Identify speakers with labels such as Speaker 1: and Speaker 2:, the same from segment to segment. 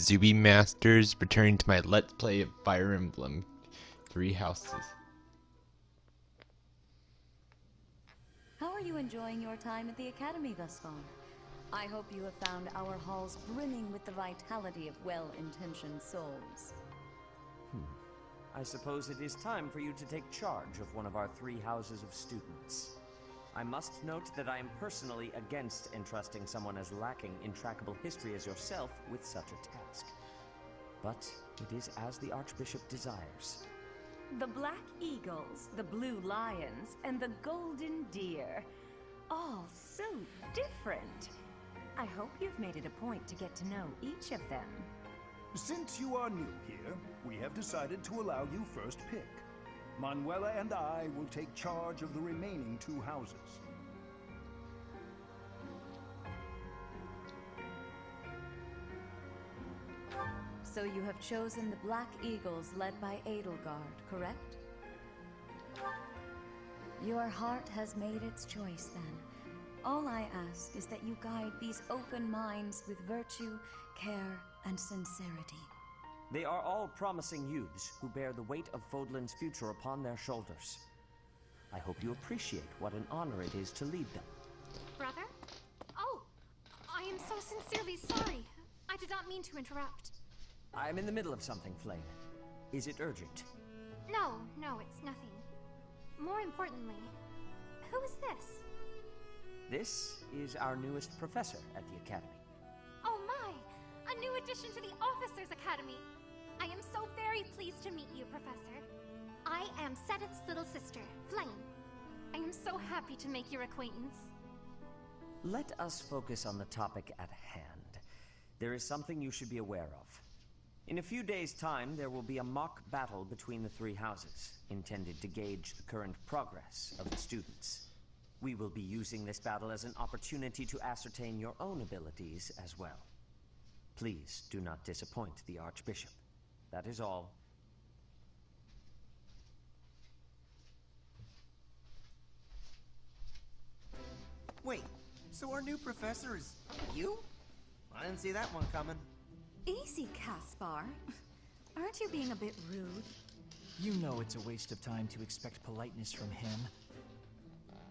Speaker 1: Zubi Masters, returning to my Let's Play of Fire Emblem 3 Houses.
Speaker 2: How are you enjoying your time at the Academy thus far? I hope you have found our halls brimming with the vitality of well-intentioned souls.
Speaker 3: I suppose it is time for you to take charge of one of our 3 houses of students. I must note that I am personally against entrusting someone as lacking in trackable history as yourself with such a task. But it is as the Archbishop desires.
Speaker 2: The Black Eagles, the Blue Lions, and the Golden Deer. All so different. I hope you've made it a point to get to know each of them.
Speaker 4: Since you are new here, we have decided to allow you first pick. Manuela and I will take charge of the remaining 2 houses.
Speaker 2: So you have chosen the Black Eagles led by Edelgard, correct? Your heart has made its choice then. All I ask is that you guide these open minds with virtue, care, and sincerity.
Speaker 3: They are all promising youths who bear the weight of Fodlan's future upon their shoulders. I hope you appreciate what an honor it is to lead them.
Speaker 5: Brother? Oh, I am so sincerely sorry. I did not mean to interrupt.
Speaker 3: I am in the middle of something, Flame. Is it urgent?
Speaker 5: No, it's nothing. More importantly, who is this?
Speaker 3: This is our newest professor at the Academy.
Speaker 5: Oh my! A new addition to the Officers Academy! I am so very pleased to meet you, Professor. I am Sedith's little sister, Flame. I am so happy to make your acquaintance.
Speaker 3: Let us focus on the topic at hand. There is something you should be aware of. In a few days' time, there will be a mock battle between the 3 houses, intended to gauge the current progress of the students. We will be using this battle as an opportunity to ascertain your own abilities as well. Please do not disappoint the Archbishop. That is all.
Speaker 6: Wait, so our new professor is you? I didn't see that one coming.
Speaker 2: Easy, Caspar. Aren't you being a bit rude?
Speaker 7: You know it's a waste of time to expect politeness from him.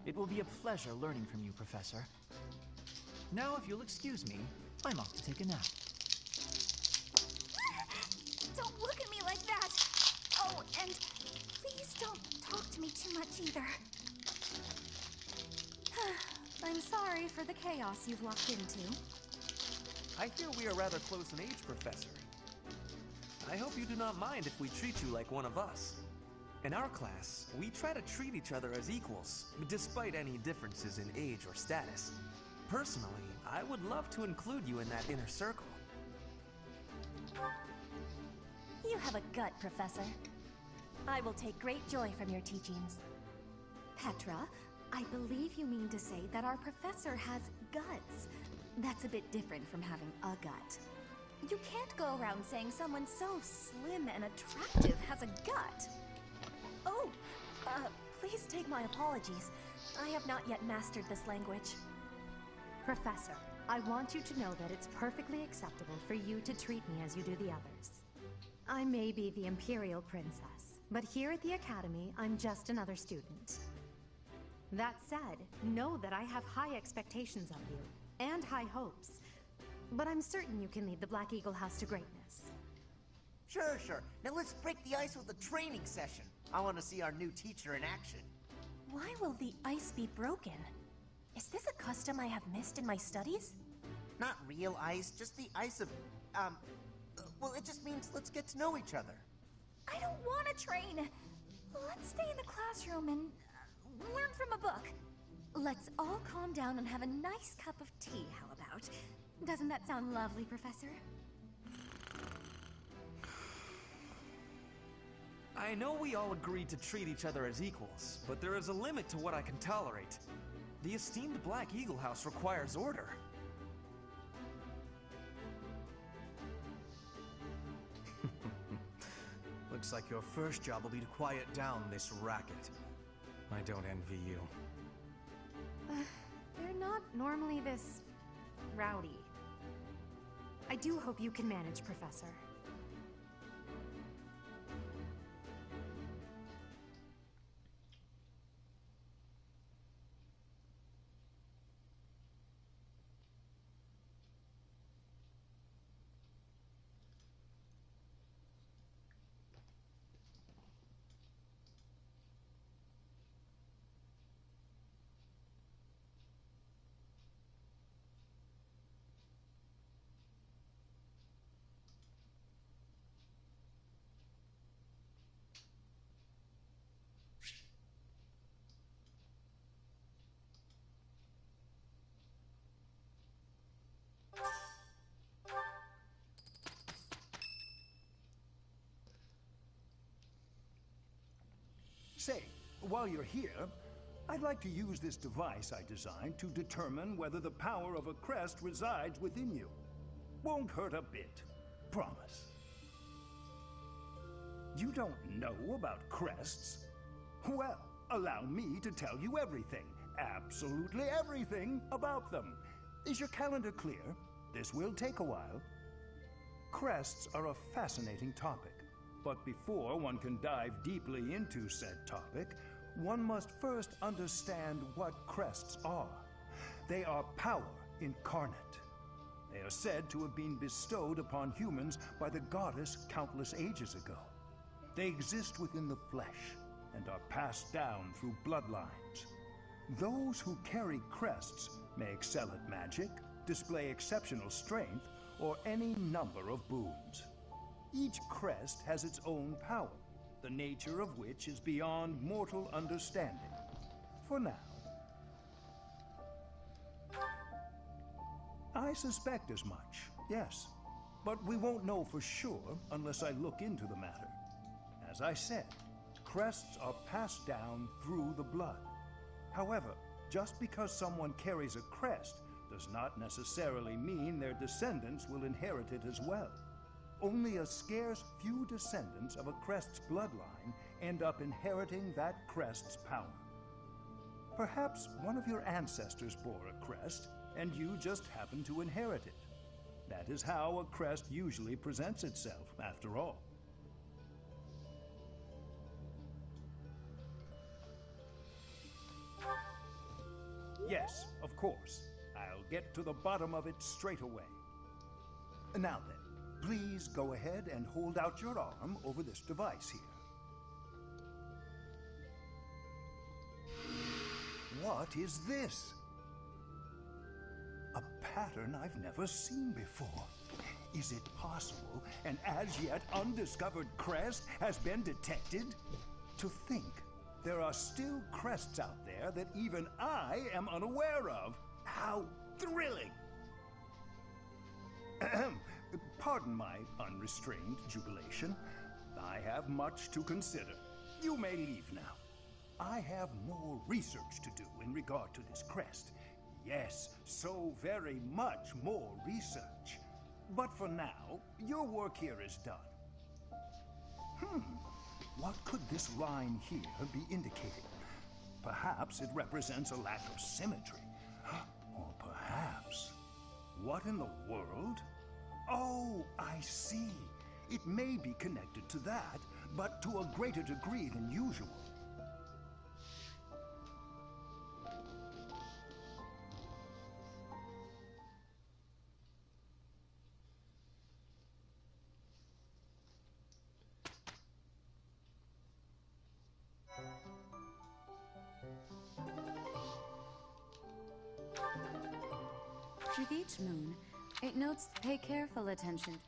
Speaker 7: It will be a pleasure learning from you, Professor. Now, if you'll excuse me, I'm off to take a nap.
Speaker 5: Don't look at me like that! Oh, and please don't talk to me too much either.
Speaker 2: I'm sorry for the chaos you've walked into.
Speaker 8: I hear we are rather close in age, Professor. I hope you do not mind if we treat you like one of us. In our class, we try to treat each other as equals, despite any differences in age or status. Personally, I would love to include you in that inner circle.
Speaker 9: You have a gut, Professor. I will take great joy from your teachings.
Speaker 2: Petra, I believe you mean to say that our professor has guts. That's a bit different from having a gut.
Speaker 9: You can't go around saying someone so slim and attractive has a gut. Oh, please take my apologies. I have not yet mastered this language.
Speaker 10: Professor, I want you to know that it's perfectly acceptable for you to treat me as you do the others. I may be the Imperial Princess, but here at the Academy, I'm just another student. That said, know that I have high expectations of you, and high hopes. But I'm certain you can lead the Black Eagle House to greatness.
Speaker 6: Sure. Now let's break the ice with a training session. I want to see our new teacher in action.
Speaker 9: Why will the ice be broken? Is this a custom I have missed in my studies?
Speaker 6: Not real ice, just the ice of, well, it just means let's get to know each other.
Speaker 9: I don't want to train. Let's stay in the classroom and learn from a book. Let's all calm down and have a nice cup of tea, how about? Doesn't that sound lovely, Professor?
Speaker 8: I know we all agreed to treat each other as equals, but there is a limit to what I can tolerate. The esteemed Black Eagle House requires order.
Speaker 11: Looks like your first job will be to quiet down this racket. I don't envy you.
Speaker 10: They're not normally this rowdy. I do hope you can manage, Professor.
Speaker 4: Say, while you're here, I'd like to use this device I designed to determine whether the power of a crest resides within you. Won't hurt a bit. Promise. You don't know about crests? Well, allow me to tell you everything, absolutely everything about them. Is your calendar clear? This will take a while. Crests are a fascinating topic, but before one can dive deeply into said topic, one must first understand what crests are. They are power incarnate. They are said to have been bestowed upon humans by the goddess countless ages ago. They exist within the flesh and are passed down through bloodlines. Those who carry crests may excel at magic, display exceptional strength, or any number of boons. Each crest has its own power, the nature of which is beyond mortal understanding. For now. I suspect as much, yes. But we won't know for sure unless I look into the matter. As I said, crests are passed down through the blood. However, just because someone carries a crest does not necessarily mean their descendants will inherit it as well. Only a scarce few descendants of a crest's bloodline end up inheriting that crest's power. Perhaps one of your ancestors bore a crest, and you just happen to inherit it. That is how a crest usually presents itself, after all. Yes, of course. I'll get to the bottom of it straight away. Now then, please go ahead and hold out your arm over this device here. What is this? A pattern I've never seen before. Is it possible an as yet undiscovered crest has been detected? To think there are still crests out there that even I am unaware of. How thrilling! Ahem. Pardon my unrestrained jubilation. I have much to consider. You may leave now. I have more research to do in regard to this crest. Yes, so very much more research. But for now, your work here is done. What could this line here be indicating? Perhaps it represents a lack of symmetry. Or perhaps... What in the world? Oh, I see. It may be connected to that, but to a greater degree than usual.
Speaker 12: With each moon, it notes to pay careful attention.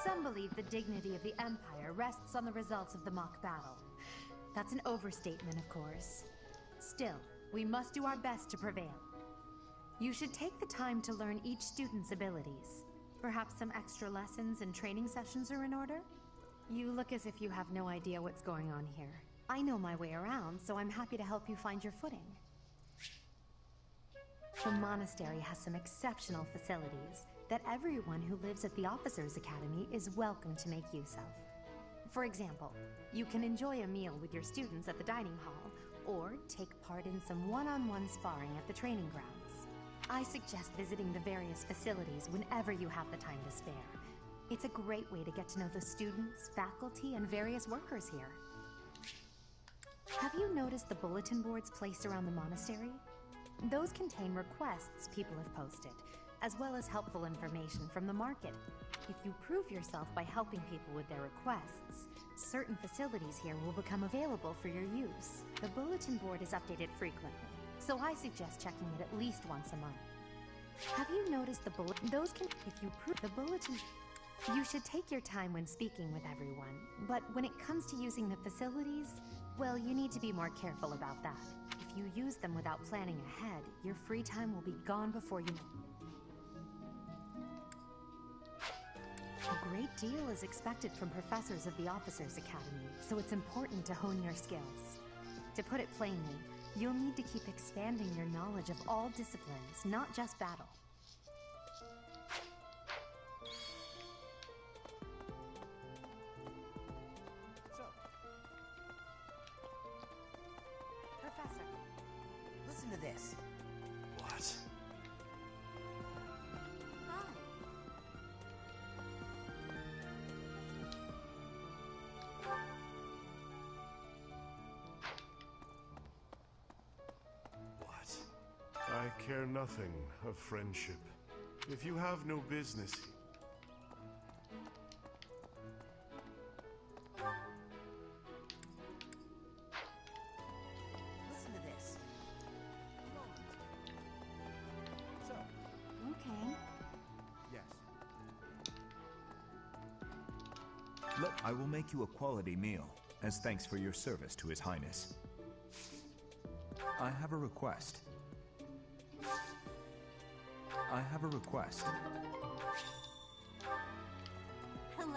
Speaker 10: Some believe the dignity of the Empire rests on the results of the mock battle. That's an overstatement, of course. Still, we must do our best to prevail. You should take the time to learn each student's abilities. Perhaps some extra lessons and training sessions are in order? You look as if you have no idea what's going on here. I know my way around, so I'm happy to help you find your footing. The monastery has some exceptional facilities that everyone who lives at the Officers' Academy is welcome to make use of. For example, you can enjoy a meal with your students at the dining hall, or take part in some one-on-one sparring at the training grounds. I suggest visiting the various facilities whenever you have the time to spare. It's a great way to get to know the students, faculty, and various workers here. Have you noticed the bulletin boards placed around the monastery? Those contain requests people have posted, as well as helpful information from the market. If you prove yourself by helping people with their requests, certain facilities here will become available for your use. The bulletin board is updated frequently, so I suggest checking it at least once a month. Have you noticed the bulletin? If you prove the bulletin, you should take your time when speaking with everyone, but when it comes to using the facilities, well, you need to be more careful about that. If you use them without planning ahead, your free time will be gone before you know. A great deal is expected from professors of the Officers' Academy, so it's important to hone your skills. To put it plainly, you'll need to keep expanding your knowledge of all disciplines, not just battle.
Speaker 6: Professor, listen to this.
Speaker 11: What?
Speaker 9: Hi.
Speaker 11: What?
Speaker 13: I care nothing of friendship. If you have no business...
Speaker 6: Listen to this. A moment. So,
Speaker 10: Okay.
Speaker 11: Yes.
Speaker 14: Look, I will make you a quality meal, as thanks for your service to His Highness. I have a request. I have a request.
Speaker 9: Hello.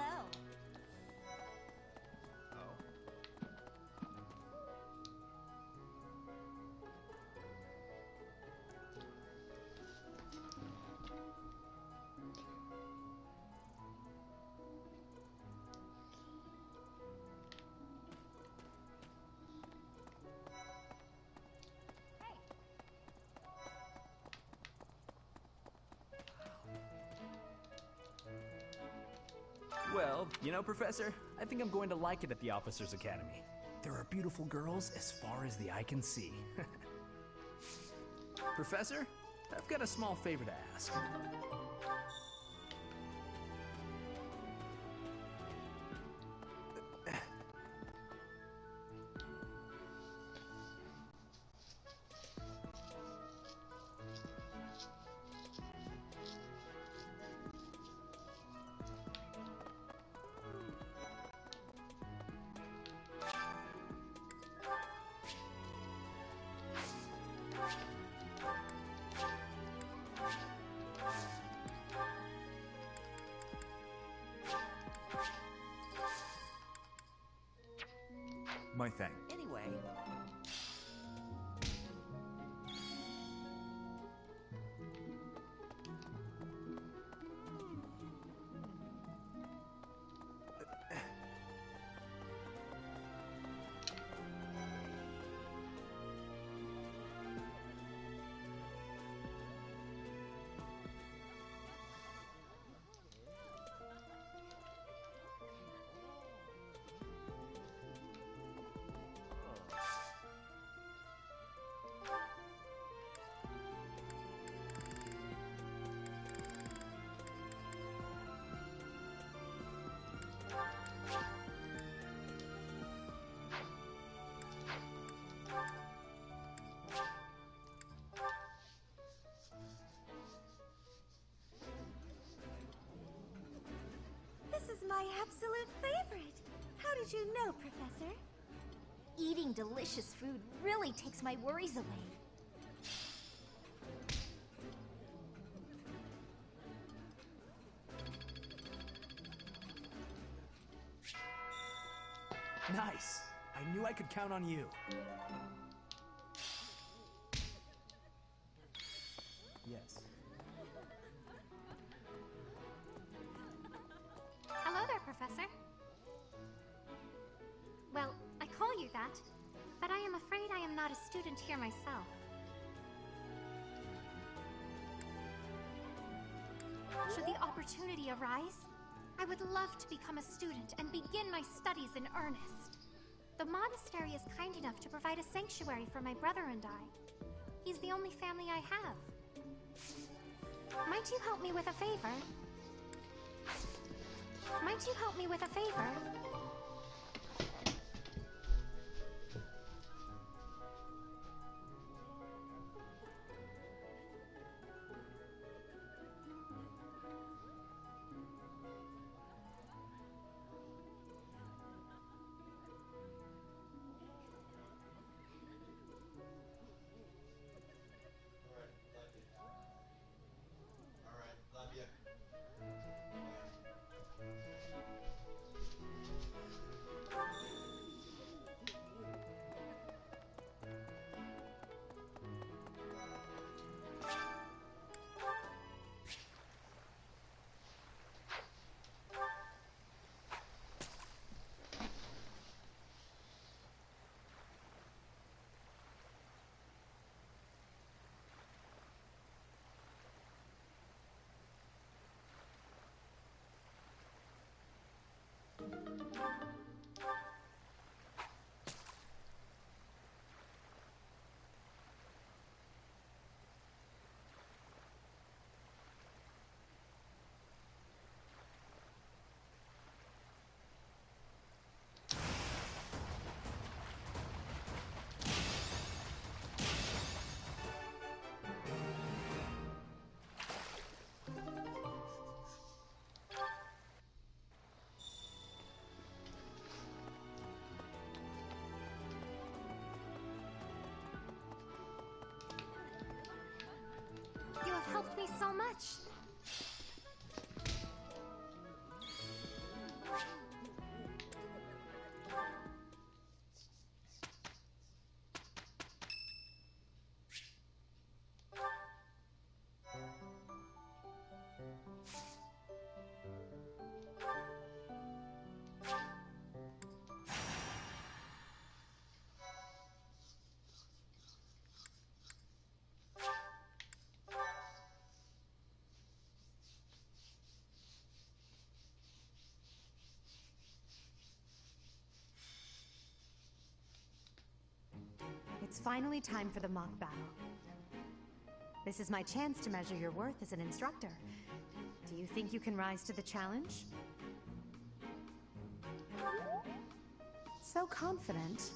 Speaker 7: Well, you know, Professor, I think I'm going to like it at the Officers' Academy. There are beautiful girls as far as the eye can see. Professor, I've got a small favor to ask.
Speaker 14: My thanks.
Speaker 6: anyway,
Speaker 9: absolute favorite. How did you know, Professor? Eating delicious food really takes my worries away.
Speaker 8: Nice. I knew I could count on you. Yes.
Speaker 5: Hello there, Professor. Well, I call you that, but I am afraid I am not a student here myself. Should the opportunity arise, I would love to become a student and begin my studies in earnest. The monastery is kind enough to provide a sanctuary for my brother and I. He's the only family I have. Might you help me with a favor? Might you help me with a favor? You have helped me so much.
Speaker 10: It's finally time for the mock battle. This is my chance to measure your worth as an instructor. Do you think you can rise to the challenge? So confident.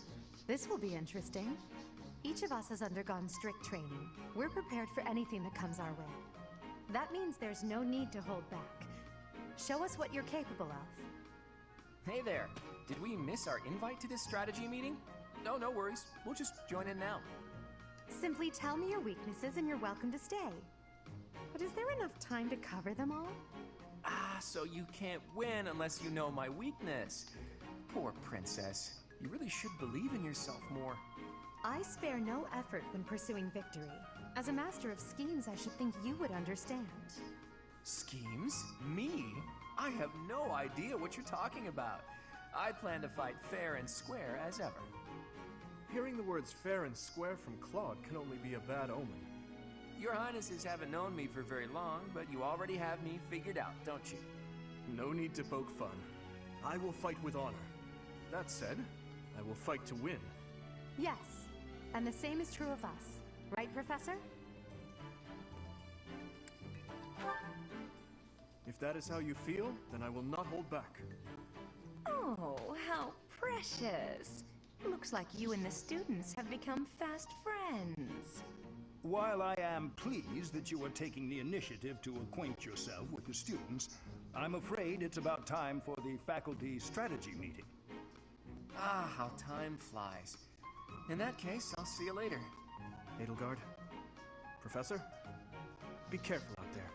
Speaker 10: This will be interesting. Each of us has undergone strict training. We're prepared for anything that comes our way. That means there's no need to hold back. Show us what you're capable of.
Speaker 15: Hey there! Did we miss our invite to this strategy meeting? No, no worries. We'll just join in now.
Speaker 10: Simply tell me your weaknesses and you're welcome to stay. But is there enough time to cover them all?
Speaker 15: Ah, so you can't win unless you know my weakness. Poor princess. You really should believe in yourself more.
Speaker 10: I spare no effort when pursuing victory. As a master of schemes, I should think you would understand.
Speaker 15: Schemes? Me? I have no idea what you're talking about. I plan to fight fair and square as ever.
Speaker 11: Hearing the words fair and square from Claude can only be a bad omen.
Speaker 15: Your Highnesses haven't known me for very long, but you already have me figured out, don't you?
Speaker 11: No need to poke fun. I will fight with honor. That said, I will fight to win.
Speaker 10: Yes, and the same is true of us. Right, Professor?
Speaker 11: If that is how you feel, then I will not hold back.
Speaker 2: Oh, how precious. Looks like you and the students have become fast friends.
Speaker 4: While I am pleased that you are taking the initiative to acquaint yourself with the students, I'm afraid it's about time for the faculty strategy meeting.
Speaker 15: Ah, how time flies. In that case, I'll see you later.
Speaker 11: Edelgard, Professor, be careful out there.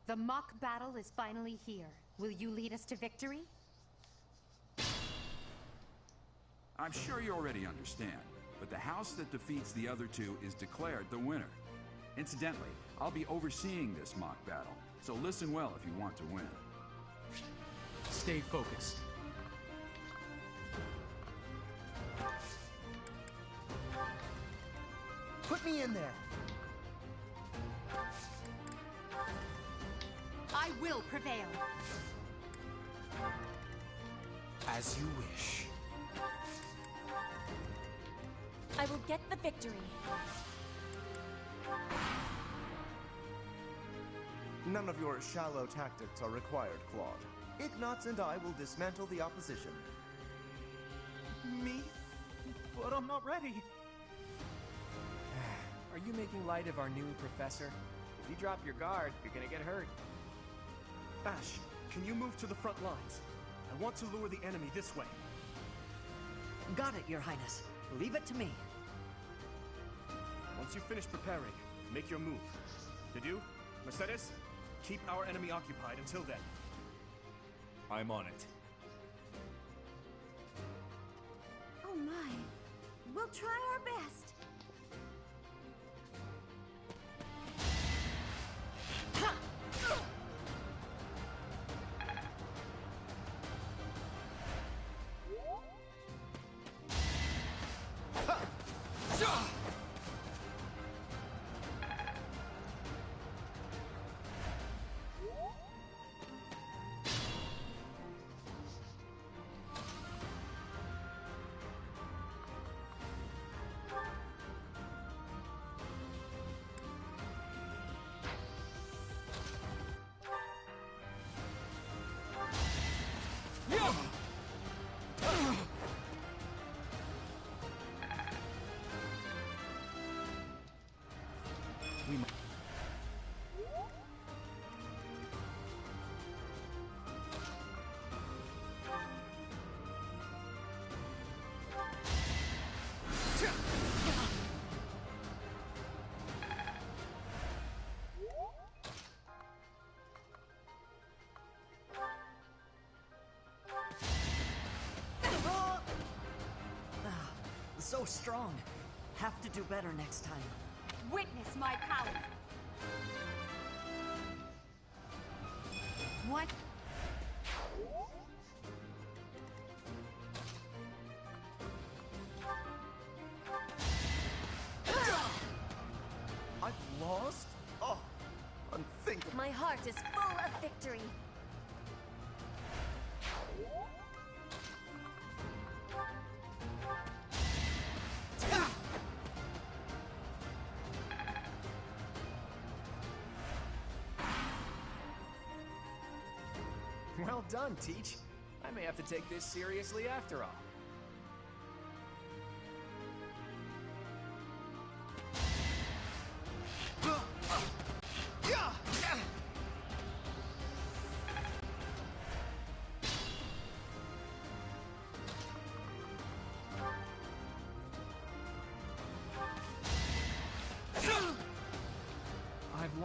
Speaker 10: The mock battle is finally here. Will you lead us to victory?
Speaker 16: I'm sure you already understand, but the house that defeats the other two is declared the winner. Incidentally, I'll be overseeing this mock battle, so listen well if you want to win.
Speaker 7: Stay focused.
Speaker 6: Put me in there.
Speaker 10: I will prevail.
Speaker 15: As you wish.
Speaker 2: I will get the victory.
Speaker 17: None of your shallow tactics are required, Claude. Ignatz and I will dismantle the opposition.
Speaker 7: Me? But I'm not ready.
Speaker 15: Are you making light of our new professor? If you drop your guard, you're gonna get hurt.
Speaker 11: Ash, can you move to the front lines? I want to lure the enemy this way.
Speaker 3: Got it, Your Highness. Leave it to me.
Speaker 11: Once you finish preparing, make your move. Did you? Mercedes? Keep our enemy occupied until then.
Speaker 14: I'm on it.
Speaker 9: Oh my. We'll try our best.
Speaker 3: So strong. Have to do better next time.
Speaker 9: Witness my power.
Speaker 10: What?
Speaker 17: I've lost? Oh, unthinkable.
Speaker 9: My heart is full of victory.
Speaker 15: Well done, Teach. I may have to take this seriously after all.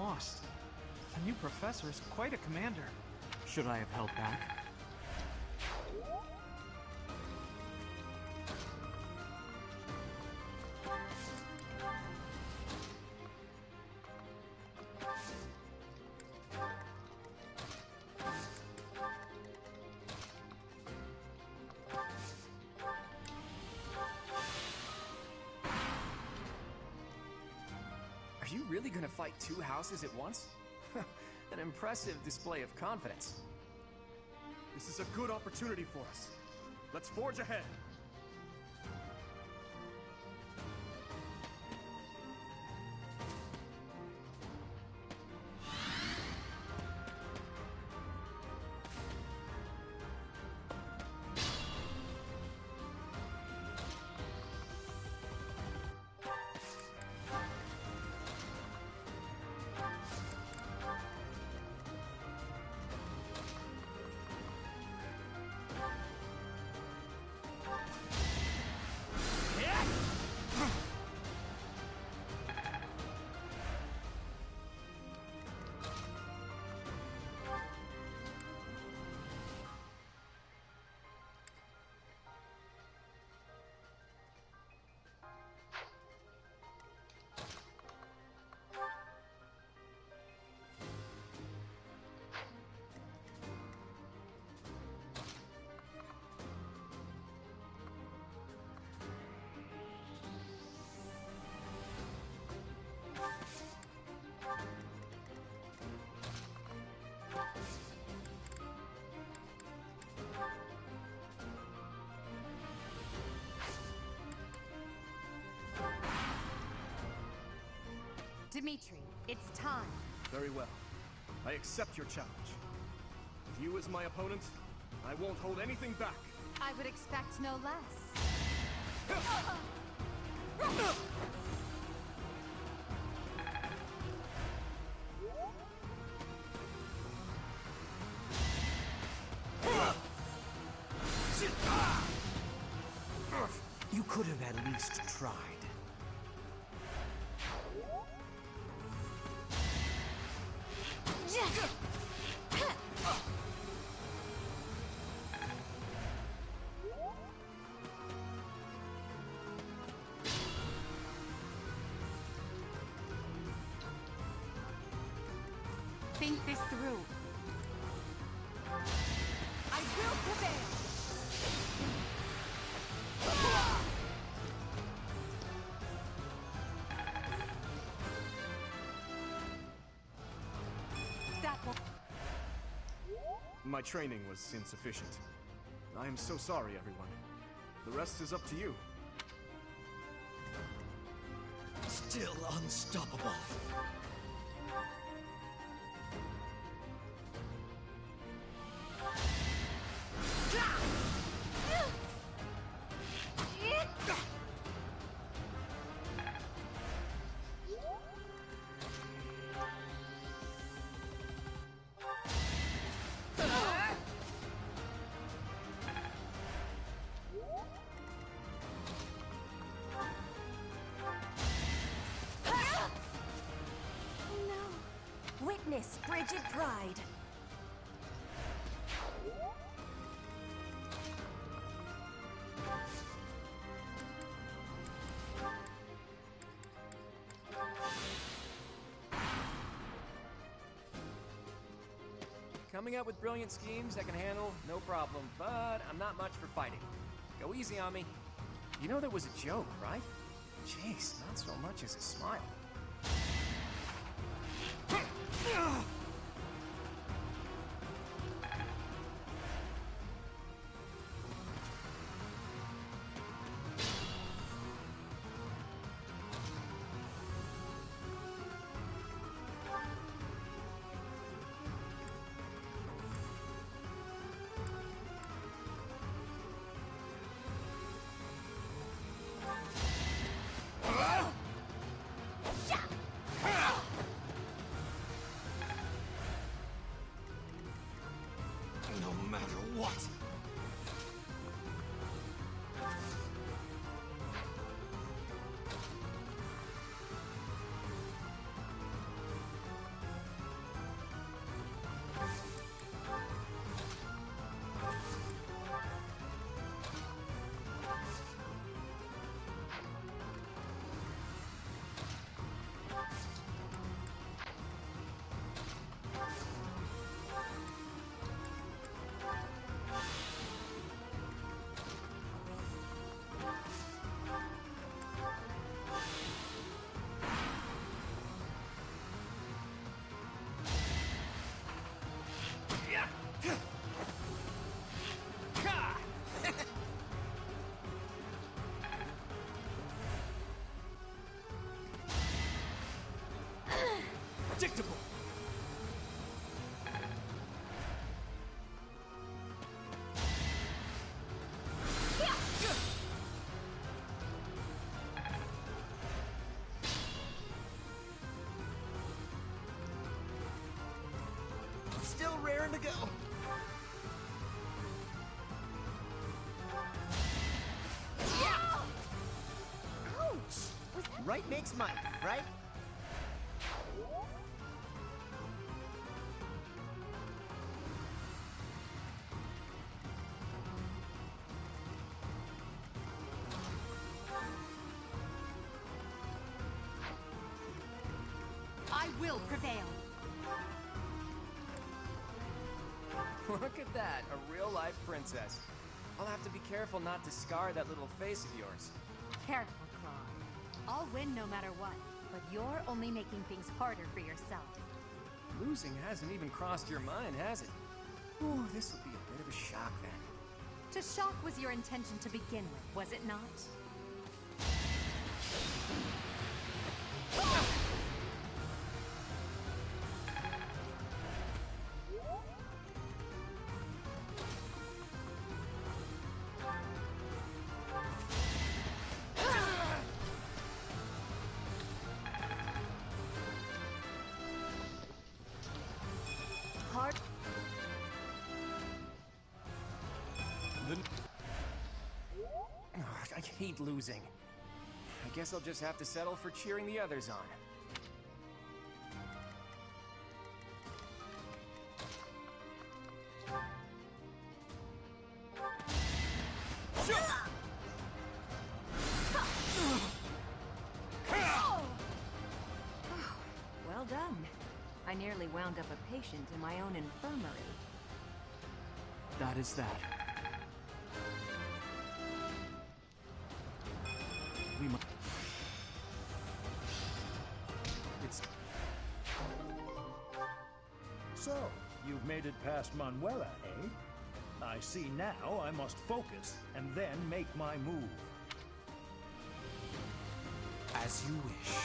Speaker 7: lost. The new professor is quite a commander. Should I have held back?
Speaker 15: Are you really gonna fight two houses at once? An impressive display of confidence.
Speaker 11: This is a good opportunity for us. Let's forge ahead.
Speaker 10: Dimitri, it's time.
Speaker 11: Very well. I accept your challenge. With you as my opponent, I won't hold anything back.
Speaker 10: I would expect no less.
Speaker 3: You could have at least tried.
Speaker 10: Think this through. I will prevail. That will...
Speaker 11: My training was insufficient. I am so sorry, everyone. The rest is up to you.
Speaker 3: Still unstoppable.
Speaker 2: Witness frigid pride.
Speaker 15: Coming up with brilliant schemes I can handle, no problem, but I'm not much for fighting. Go easy on me. You know that was a joke, right? Jeez, not so much as a smile. predictable!
Speaker 6: Still raring to go.
Speaker 9: Ouch! Was that
Speaker 6: Right makes might, right?
Speaker 10: I will prevail.
Speaker 15: Look at that, a real-life princess. I'll have to be careful not to scar that little face of yours.
Speaker 10: Careful, Claude. I'll win no matter what, but you're only making things harder for yourself.
Speaker 15: Losing hasn't even crossed your mind, has it? Ooh, this will be a bit of a shock then.
Speaker 10: To shock was your intention to begin with, was it not? Hard.
Speaker 15: I hate losing. I guess I'll just have to settle for cheering the others on.
Speaker 2: Well done. I nearly wound up a patient in my own infirmary.
Speaker 7: That is that. We must... It's...
Speaker 4: So, you've made it past Manuela, eh? I see now I must focus and then make my move.
Speaker 8: As you wish.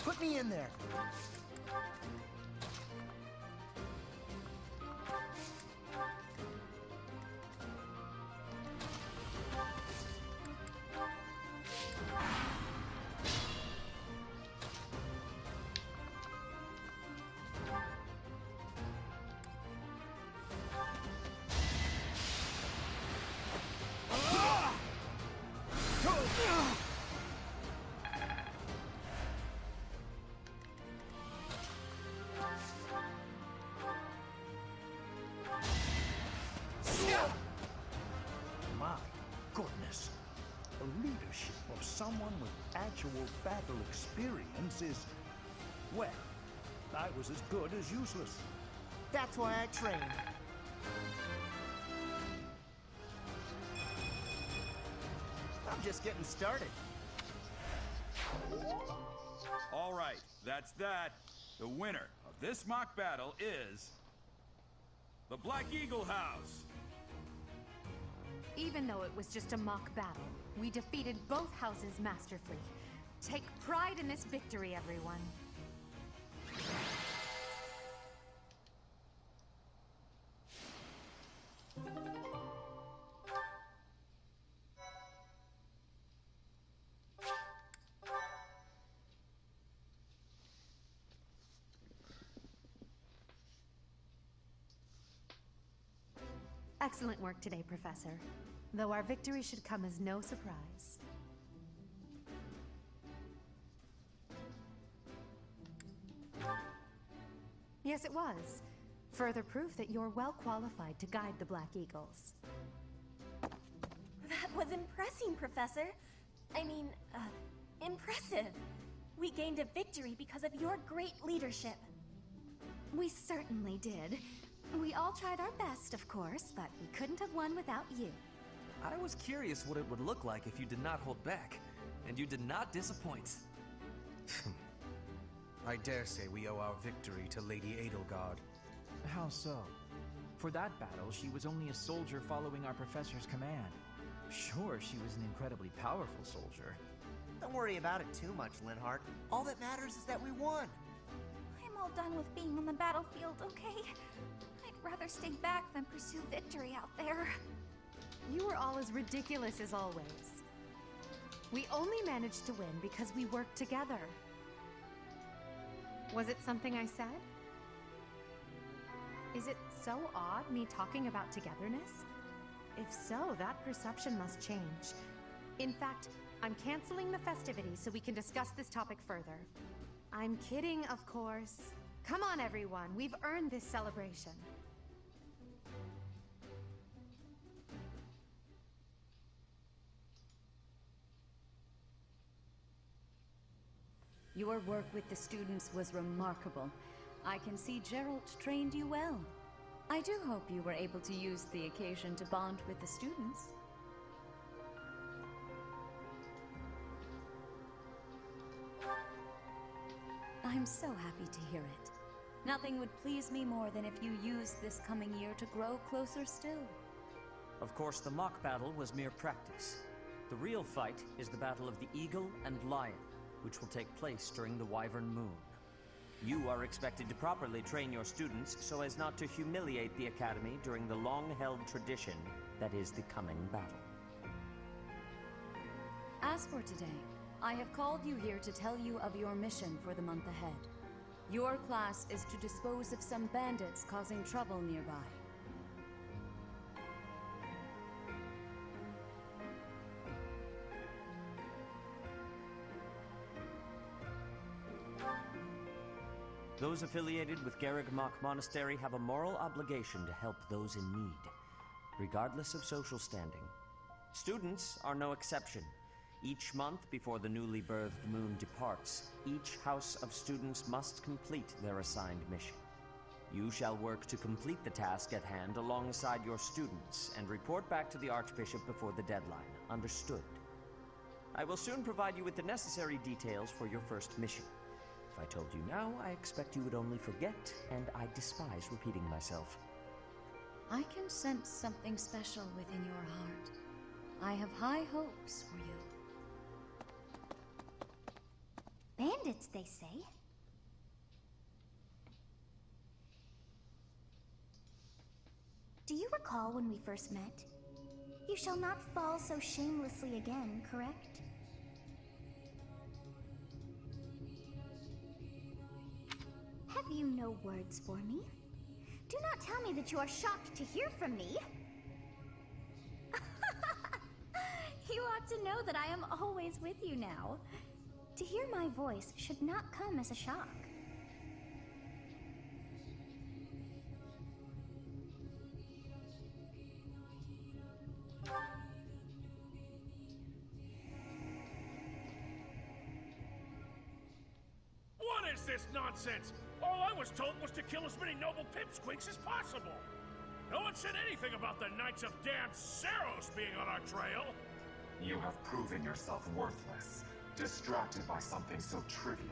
Speaker 6: Put me in there.
Speaker 4: My goodness. The leadership of someone with actual battle experience is... well, I was as good as useless.
Speaker 6: That's why I trained. I'm just getting started.
Speaker 16: All right, that's that. The winner of this mock battle is... the Black Eagle House.
Speaker 10: Even though it was just a mock battle, we defeated both houses masterfully. Take pride in this victory, everyone. Excellent work today, Professor. Though our victory should come as no surprise. Yes, it was. Further proof that you're well qualified to guide the Black Eagles.
Speaker 9: That was impressing, Professor. I mean, impressive. We gained a victory because of your great leadership.
Speaker 10: We certainly did. We all tried our best, of course, but we couldn't have won without you.
Speaker 8: I was curious what it would look like if you did not hold back, and you did not disappoint.
Speaker 18: I dare say we owe our victory to Lady Edelgard.
Speaker 7: How so? For that battle, she was only a soldier following our professor's command. Sure, she was an incredibly powerful soldier.
Speaker 6: Don't worry about it too much, Linhardt. All that matters is that we won.
Speaker 9: I'm all done with being on the battlefield, okay? I'd rather stay back than pursue victory out there.
Speaker 10: You were all as ridiculous as always. We only managed to win because we worked together. Was it something I said? Is it so odd, me talking about togetherness? If so, that perception must change. In fact, I'm canceling the festivities so we can discuss this topic further. I'm kidding, of course. Come on, everyone. We've earned this celebration.
Speaker 2: Your work with the students was remarkable. I can see Geralt trained you well. I do hope you were able to use the occasion to bond with the students. I'm so happy to hear it. Nothing would please me more than if you used this coming year to grow closer still.
Speaker 3: Of course, the mock battle was mere practice. The real fight is the battle of the Eagle and Lion, which will take place during the Wyvern Moon. You are expected to properly train your students so as not to humiliate the Academy during the long-held tradition that is the coming battle.
Speaker 2: As for today, I have called you here to tell you of your mission for the month ahead. Your class is to dispose of some bandits causing trouble nearby.
Speaker 3: Those affiliated with Garrigmach Monastery have a moral obligation to help those in need, regardless of social standing. Students are no exception. Each month before the newly birthed moon departs, each house of students must complete their assigned mission. You shall work to complete the task at hand alongside your students and report back to the Archbishop before the deadline. Understood? I will soon provide you with the necessary details for your first mission. If I told you now, I expect you would only forget, and I despise repeating myself.
Speaker 2: I can sense something special within your heart. I have high hopes for you.
Speaker 9: Bandits, they say. Do you recall when we first met? You shall not fall so shamelessly again, correct? Have you no words for me? Do not tell me that you are shocked to hear from me. You ought to know that I am always with you now. To hear my voice should not come as a shock.
Speaker 19: What is this nonsense? All I was told was to kill as many noble pipsqueaks as possible. No one said anything about the Knights of Damned Saros being on our trail.
Speaker 20: You have proven yourself worthless, distracted by something so trivial.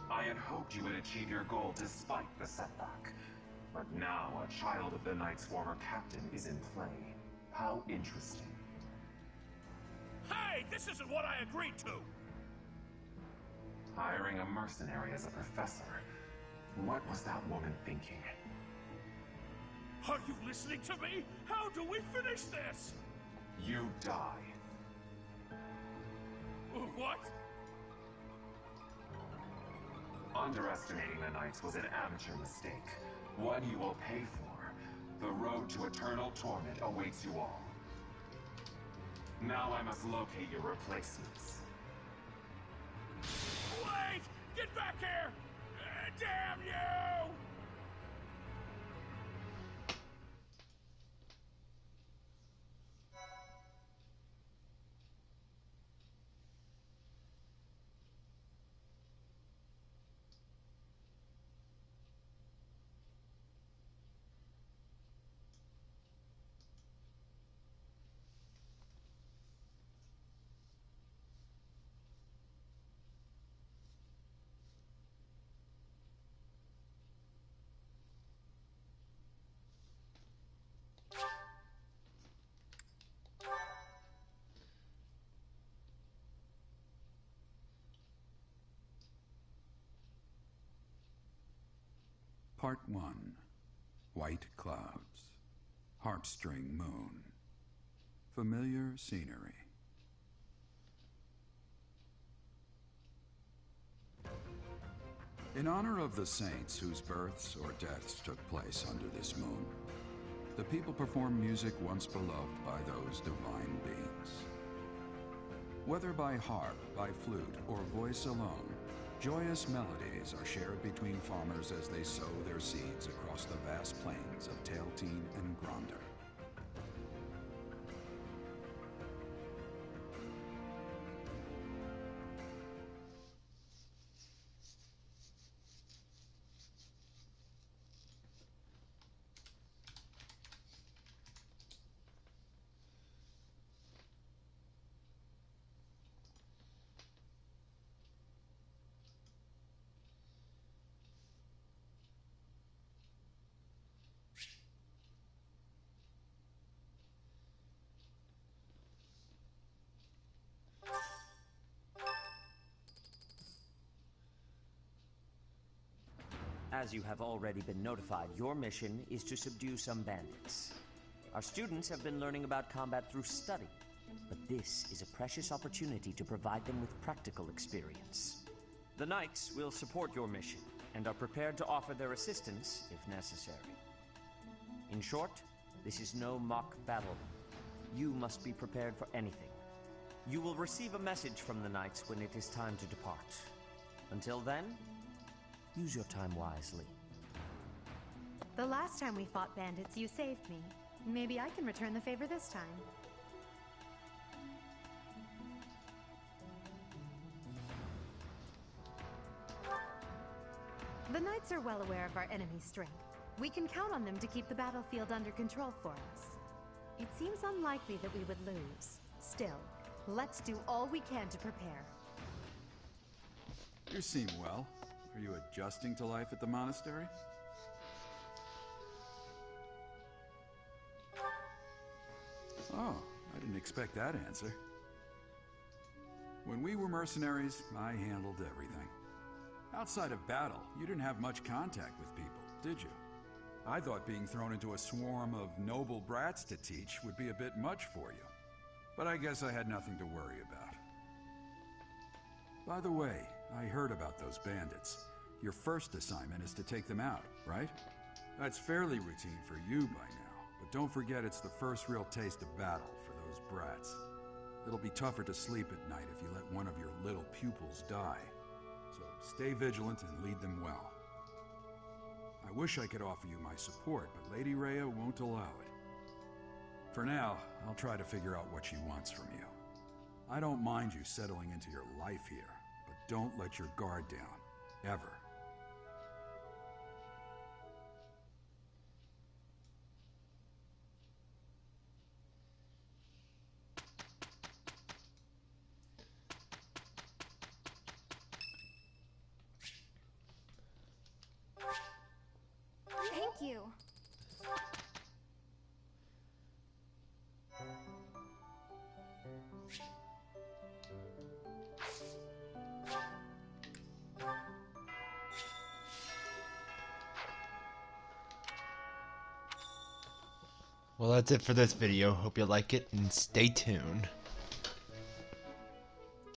Speaker 20: I had hoped you would achieve your goal despite the setback. But now a child of the Knight's former captain is in play. How interesting.
Speaker 19: Hey, this isn't what I agreed to!
Speaker 20: Hiring a mercenary as a professor. What was that woman thinking?
Speaker 19: Are you listening to me? How do we finish this?
Speaker 20: You die.
Speaker 19: What?
Speaker 20: Underestimating the Knights was an amateur mistake. One you will pay for. The road to eternal torment awaits you all. Now I must locate your replacements.
Speaker 19: Wait! Get back here! Damn you!
Speaker 16: Part 1. White clouds. Harpstring moon. Familiar scenery. In honor of the saints whose births or deaths took place under this moon, the people perform music once beloved by those divine beings. Whether by harp, by flute, or voice alone, joyous melodies are shared between farmers as they sow their seeds across the vast plains of Tailteen and Gronder.
Speaker 3: As you have already been notified, your mission is to subdue some bandits. Our students have been learning about combat through study, but this is a precious opportunity to provide them with practical experience. The Knights will support your mission and are prepared to offer their assistance if necessary. In short, this is no mock battle. You must be prepared for anything. You will receive a message from the Knights when it is time to depart. Until then, use your time wisely.
Speaker 10: The last time we fought bandits, you saved me. Maybe I can return the favor this time. The Knights are well aware of our enemy's strength. We can count on them to keep the battlefield under control for us. It seems unlikely that we would lose. Still, let's do all we can to prepare.
Speaker 16: You seem well. Are you adjusting to life at the monastery? Oh, I didn't expect that answer. When we were mercenaries, I handled everything. Outside of battle, you didn't have much contact with people, did you? I thought being thrown into a swarm of noble brats to teach would be a bit much for you. But I guess I had nothing to worry about. By the way, I heard about those bandits. Your first assignment is to take them out, right? That's fairly routine for you by now, but don't forget it's the first real taste of battle for those brats. It'll be tougher to sleep at night if you let one of your little pupils die. So stay vigilant and lead them well. I wish I could offer you my support, but Lady Rhea won't allow it. For now, I'll try to figure out what she wants from you. I don't mind you settling into your life here, but don't let your guard down, ever.
Speaker 5: Thank you.
Speaker 1: Well, that's it for this video. Hope you like it and stay tuned.